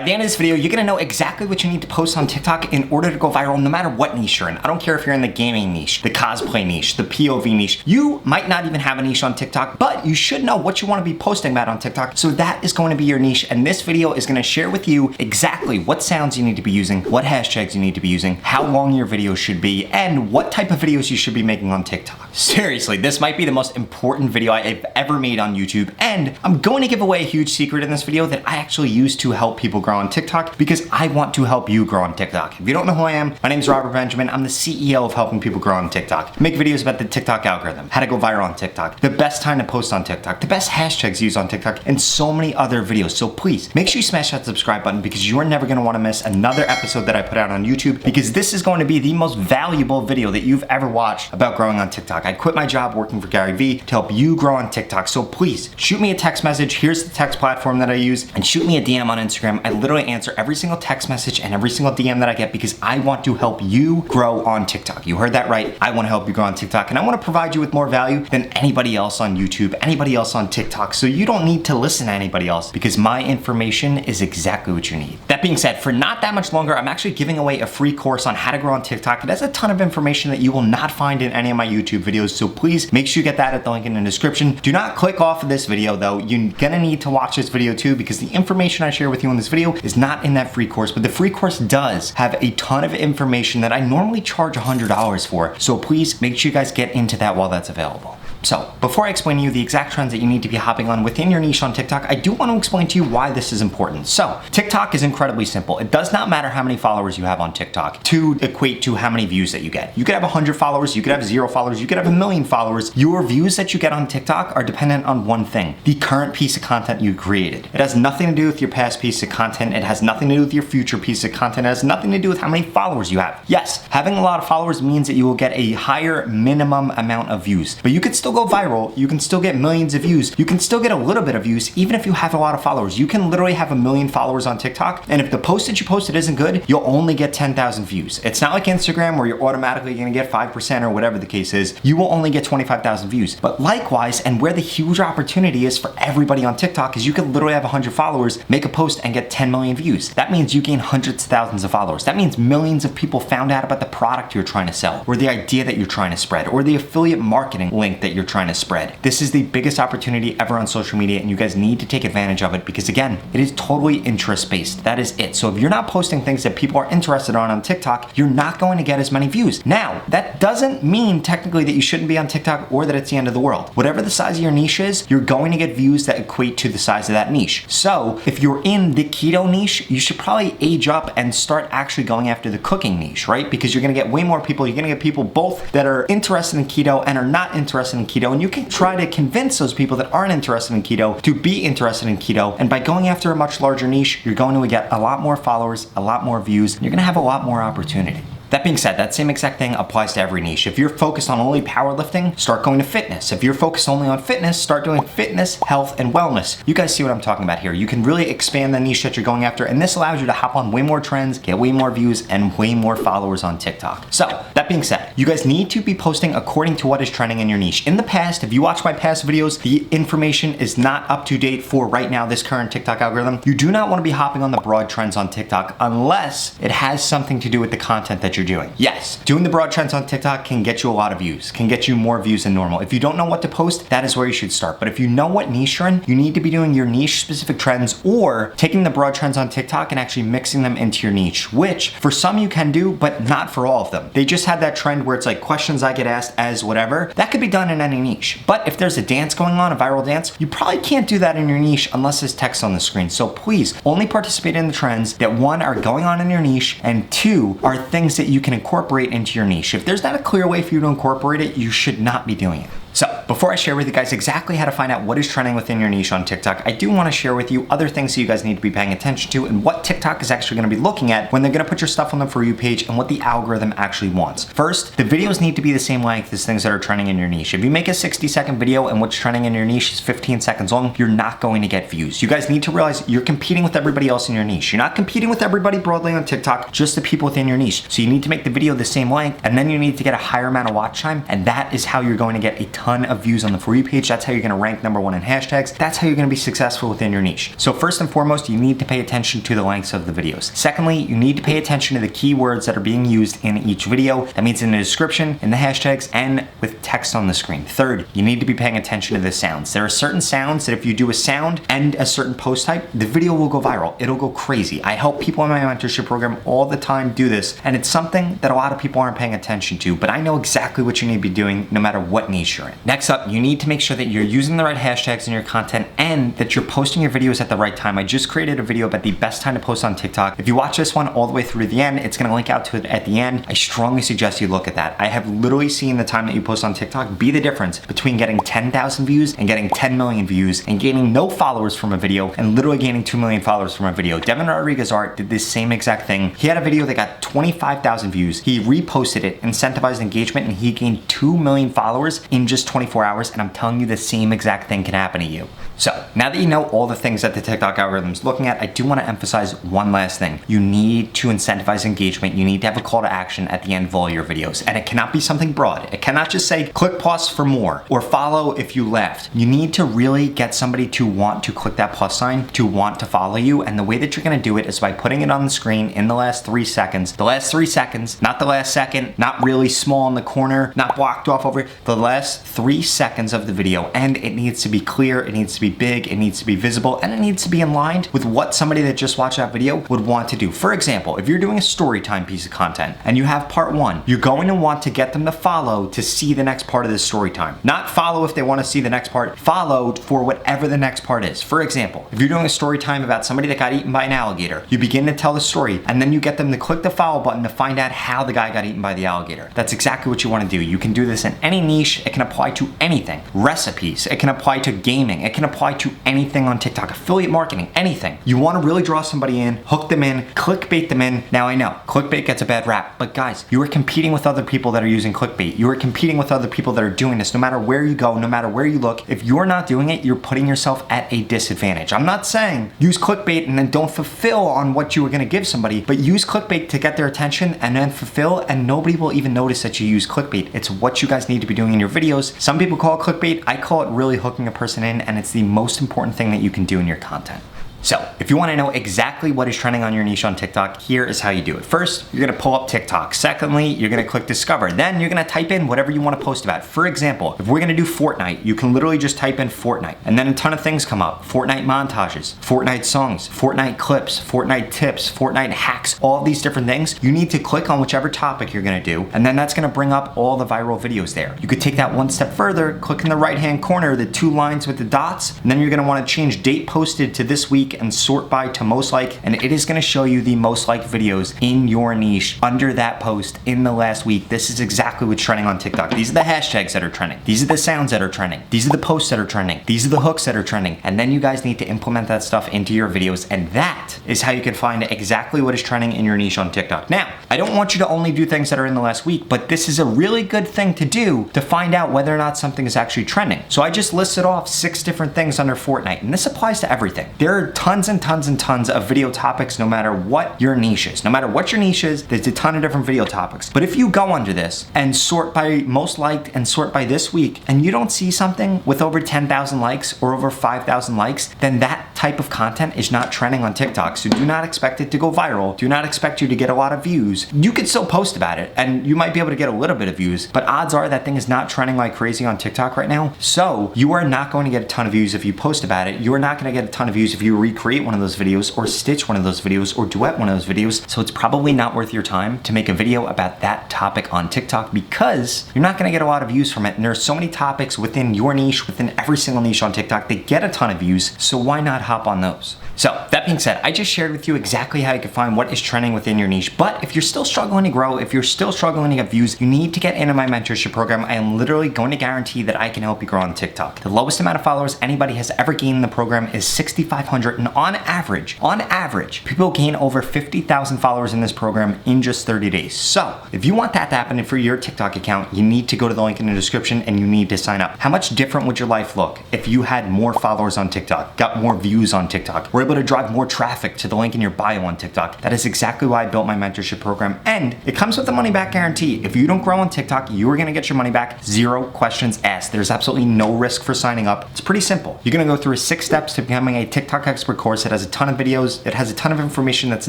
By the end of this video, you're gonna know exactly what you need to post on TikTok in order to go viral no matter what niche you're in. I don't care if you're in the gaming niche, the cosplay niche, the POV niche. You might not even have a niche on TikTok, but you should know what you wanna be posting about on TikTok, so that is going to be your niche, and this video is gonna share with you exactly what sounds you need to be using, what hashtags you need to be using, how long your videos should be, and what type of videos you should be making on TikTok. Seriously, this might be the most important video I've ever made on YouTube, and I'm going to give away a huge secret in this video that I actually use to help people grow on TikTok because I want to help you grow on TikTok. If you don't know who I am, my name is Robert Benjamin. I'm the CEO of helping people grow on TikTok. Make videos about the TikTok algorithm, how to go viral on TikTok, the best time to post on TikTok, the best hashtags used on TikTok, and so many other videos. So please, make sure you smash that subscribe button because you're never gonna wanna miss another episode that I put out on YouTube, because this is going to be the most valuable video that you've ever watched about growing on TikTok. I quit my job working for Gary Vee to help you grow on TikTok. So please, shoot me a text message. Here's the text platform that I use, and shoot me a DM on Instagram. I literally answer every single text message and every single DM that I get because I want to help you grow on TikTok. You heard that right. I want to help you grow on TikTok, and I want to provide you with more value than anybody else on YouTube, anybody else on TikTok. So you don't need to listen to anybody else because my information is exactly what you need. That being said, for not that much longer, I'm actually giving away a free course on how to grow on TikTok. It has a ton of information that you will not find in any of my YouTube videos. So please make sure you get that at the link in the description. Do not click off of this video though. You're gonna need to watch this video too because the information I share with you in this video is not in that free course, but the free course does have a ton of information that I normally charge $100 for. So please make sure you guys get into that while that's available. So, before I explain to you the exact trends that you need to be hopping on within your niche on TikTok, I do want to explain to you why this is important. So, TikTok is incredibly simple. It does not matter how many followers you have on TikTok to equate to how many views that you get. You could have 100 followers, you could have 0 followers, you could have 1,000,000 followers. Your views that you get on TikTok are dependent on one thing: the current piece of content you created. It has nothing to do with your past piece of content. It has nothing to do with your future piece of content. It has nothing to do with how many followers you have. Yes, having a lot of followers means that you will get a higher minimum amount of views, but you could still go viral. You can still get millions of views. You can still get a little bit of views even if you have a lot of followers. You can literally have 1,000,000 followers on TikTok, and if the post that you posted isn't good, you'll only get 10,000 views. It's not like Instagram where you're automatically gonna get 5% or whatever the case is. You will only get 25,000 views. But likewise, and where the huge opportunity is for everybody on TikTok, is you could literally have 100 followers, make a post, and get 10 million views. That means you gain hundreds of thousands of followers. That means millions of people found out about the product you're trying to sell, or the idea that you're trying to spread, or the affiliate marketing link that you're trying to spread. This is the biggest opportunity ever on social media, and you guys need to take advantage of it because, again, it is totally interest-based. That is it. So if you're not posting things that people are interested on TikTok, you're not going to get as many views. Now, that doesn't mean technically that you shouldn't be on TikTok or that it's the end of the world. Whatever the size of your niche is, you're going to get views that equate to the size of that niche. So if you're in the keto niche, you should probably age up and start actually going after the cooking niche, right? Because you're gonna get way more people. You're gonna get people both that are interested in keto and are not interested in keto, and you can try to convince those people that aren't interested in keto to be interested in keto. And by going after a much larger niche, you're going to get a lot more followers, a lot more views, and you're gonna have a lot more opportunity. That being said, that same exact thing applies to every niche. If you're focused on only powerlifting, start going to fitness. If you're focused only on fitness, start doing fitness, health, and wellness. You guys see what I'm talking about here. You can really expand the niche that you're going after, and this allows you to hop on way more trends, get way more views, and way more followers on TikTok. So, that being said, you guys need to be posting according to what is trending in your niche. In the past, if you watch my past videos, the information is not up to date for right now, this current TikTok algorithm. You do not want to be hopping on the broad trends on TikTok unless it has something to do with the content that you're doing. Yes, doing the broad trends on TikTok can get you a lot of views, can get you more views than normal. If you don't know what to post, that is where you should start. But if you know what niche you're in, you need to be doing your niche specific trends or taking the broad trends on TikTok and actually mixing them into your niche, which for some you can do, but not for all of them. They just had that trend where it's like questions I get asked as whatever. That could be done in any niche. But if there's a dance going on, a viral dance, you probably can't do that in your niche unless there's text on the screen. So please only participate in the trends that, one, are going on in your niche, and two, are things that you can incorporate into your niche. If there's not a clear way for you to incorporate it, you should not be doing it. So before I share with you guys exactly how to find out what is trending within your niche on TikTok, I do want to share with you other things that you guys need to be paying attention to and what TikTok is actually going to be looking at when they're going to put your stuff on the For You page and what the algorithm actually wants. First, the videos need to be the same length as things that are trending in your niche. If you make a 60-second video and what's trending in your niche is 15 seconds long, you're not going to get views. You guys need to realize you're competing with everybody else in your niche. You're not competing with everybody broadly on TikTok, just the people within your niche. So you need to make the video the same length, and then you need to get a higher amount of watch time, and that is how you're going to get a ton of views on the For You page. That's how you're gonna rank #1 in hashtags. That's how you're gonna be successful within your niche. So first and foremost, you need to pay attention to the lengths of the videos. Secondly, you need to pay attention to the keywords that are being used in each video. That means in the description, in the hashtags, and with text on the screen. Third, you need to be paying attention to the sounds. There are certain sounds that if you do a sound and a certain post type, the video will go viral. It'll go crazy. I help people in my mentorship program all the time do this, and it's something that a lot of people aren't paying attention to, but I know exactly what you need to be doing no matter what niche you're in. Next up, you need to make sure that you're using the right hashtags in your content and that you're posting your videos at the right time. I just created a video about the best time to post on TikTok. If you watch this one all the way through to the end, it's gonna link out to it at the end. I strongly suggest you look at that. I have literally seen the time that you post on TikTok be the difference between getting 10,000 views and getting 10 million views and gaining no followers from a video and literally gaining 2 million followers from a video. Devin Rodriguez Art did this same exact thing. He had a video that got 25,000 views. He reposted it, incentivized engagement, and he gained 2 million followers in just 24 hours. And I'm telling you, the same exact thing can happen to you. So now that you know all the things that the TikTok algorithm is looking at, I do want to emphasize one last thing. You need to incentivize engagement. You need to have a call to action at the end of all your videos. And it cannot be something broad. It cannot just say, click pause for more or follow if you left. You need to really get somebody to want to click that plus sign, to want to follow you. And the way that you're going to do it is by putting it on the screen in the last 3 seconds. The last 3 seconds, not the last second, not really small in the corner, not blocked off over, the last 3 seconds of the video. And it needs to be clear, it needs to be big, it needs to be visible, and it needs to be in line with what somebody that just watched that video would want to do. For example, if you're doing a story time piece of content and you have part 1, you're going to want to get them to follow to see the next part of this story time. Not follow if they want to see the next part, follow for whatever the next part is. For example, if you're doing a story time about somebody that got eaten by an alligator, you begin to tell the story and then you get them to click the follow button to find out how the guy got eaten by the alligator. That's exactly what you want to do. You can do this in any niche. It can apply to anything. Recipes, it can apply to gaming, it can apply to anything on TikTok, affiliate marketing, anything. You want to really draw somebody in, hook them in, clickbait them in. Now I know, clickbait gets a bad rap, but guys, you are competing with other people that are using clickbait. You are competing with other people that are doing this. No matter where you go, no matter where you look, if you're not doing it, you're putting yourself at a disadvantage. I'm not saying use clickbait and then don't fulfill on what you were going to give somebody, but use clickbait to get their attention and then fulfill, and nobody will even notice that you use clickbait. It's what you guys need to be doing in your videos. Some people call it clickbait. I call it really hooking a person in, and it's the most important thing that you can do in your content. So, if you want to know exactly what is trending on your niche on TikTok, here is how you do it. First, you're going to pull up TikTok. Secondly, you're going to click Discover. Then you're going to type in whatever you want to post about. For example, if we're going to do Fortnite, you can literally just type in Fortnite. And then a ton of things come up. Fortnite montages, Fortnite songs, Fortnite clips, Fortnite tips, Fortnite hacks, all of these different things. You need to click on whichever topic you're going to do. And then that's going to bring up all the viral videos there. You could take that one step further, click in the right-hand corner, the 2 lines with the dots, and then you're going to want to change date posted to this week and sort by to most liked, and it is going to show you the most liked videos in your niche under that post in the last week. This is exactly what's trending on TikTok. These are the hashtags that are trending. These are the sounds that are trending. These are the posts that are trending. These are the hooks that are trending. And then you guys need to implement that stuff into your videos, and that is how you can find exactly what is trending in your niche on TikTok. Now, I don't want you to only do things that are in the last week, but this is a really good thing to do to find out whether or not something is actually trending. So I just listed off 6 different things under Fortnite, and this applies to everything. There are tons and tons and tons of video topics no matter what your niche is. No matter what your niche is, there's a ton of different video topics. But if you go under this and sort by most liked and sort by this week, and you don't see something with over 10,000 likes or over 5,000 likes, then that type of content is not trending on TikTok. So do not expect it to go viral. Do not expect you to get a lot of views. You could still post about it and you might be able to get a little bit of views, but odds are that thing is not trending like crazy on TikTok right now. So you are not going to get a ton of views if you post about it. You are not going to get a ton of views if you recreate one of those videos or stitch one of those videos or duet one of those videos. So it's probably not worth your time to make a video about that topic on TikTok because you're not going to get a lot of views from it. And there are so many topics within your niche, within every single niche on TikTok that get a ton of views. So why not hop on those? So that being said, I just shared with you exactly how you can find what is trending within your niche. But if you're still struggling to grow, if you're still struggling to get views, you need to get into my mentorship program. I am literally going to guarantee that I can help you grow on TikTok. The lowest amount of followers anybody has ever gained in the program is 6,500. And on average, people gain over 50,000 followers in this program in just 30 days. So if you want that to happen for your TikTok account, you need to go to the link in the description and you need to sign up. How much different would your life look if you had more followers on TikTok, got more views on TikTok, were able able to drive more traffic to the link in your bio on TikTok. That is exactly why I built my mentorship program, and it comes with a money back guarantee. If you don't grow on TikTok, you are gonna get your money back, 0 questions asked. There's absolutely no risk for signing up. It's pretty simple. You're gonna go through 6 steps to becoming a TikTok expert course. It has a ton of videos. It has a ton of information that's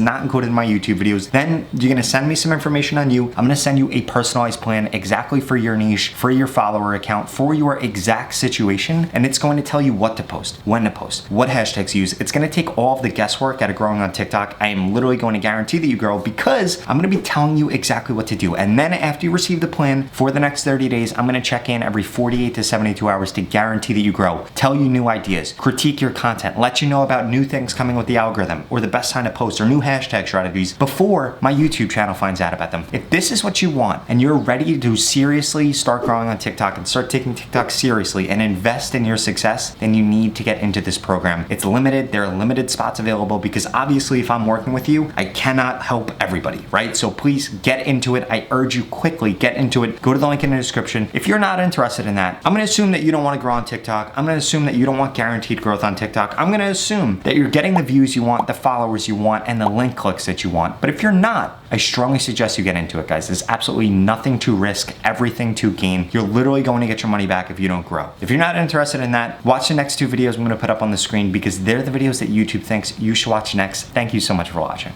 not included in my YouTube videos. Then you're gonna send me some information on you. I'm gonna send you a personalized plan exactly for your niche, for your follower account, for your exact situation, and it's going to tell you what to post, when to post, what hashtags to use. It's gonna take all of the guesswork out of growing on TikTok. I am literally going to guarantee that you grow because I'm gonna be telling you exactly what to do. And then after you receive the plan for the next 30 days, I'm gonna check in every 48 to 72 hours to guarantee that you grow, tell you new ideas, critique your content, let you know about new things coming with the algorithm or the best time to post or new hashtag strategies before my YouTube channel finds out about them. If this is what you want and you're ready to seriously start growing on TikTok and start taking TikTok seriously and invest in your success, then you need to get into this program. It's limited. There are limited spots available because obviously if I'm working with you, I cannot help everybody, right? So please get into it. I urge you quickly, get into it. Go to the link in the description. If you're not interested in that, I'm gonna assume that you don't wanna grow on TikTok. I'm gonna assume that you don't want guaranteed growth on TikTok. I'm gonna assume that you're getting the views you want, the followers you want, and the link clicks that you want. But if you're not, I strongly suggest you get into it, guys. There's absolutely nothing to risk, everything to gain. You're literally going to get your money back if you don't grow. If you're not interested in that, watch the next 2 videos I'm gonna put up on the screen because they're the videos that YouTube thinks you should watch next. Thank you so much for watching.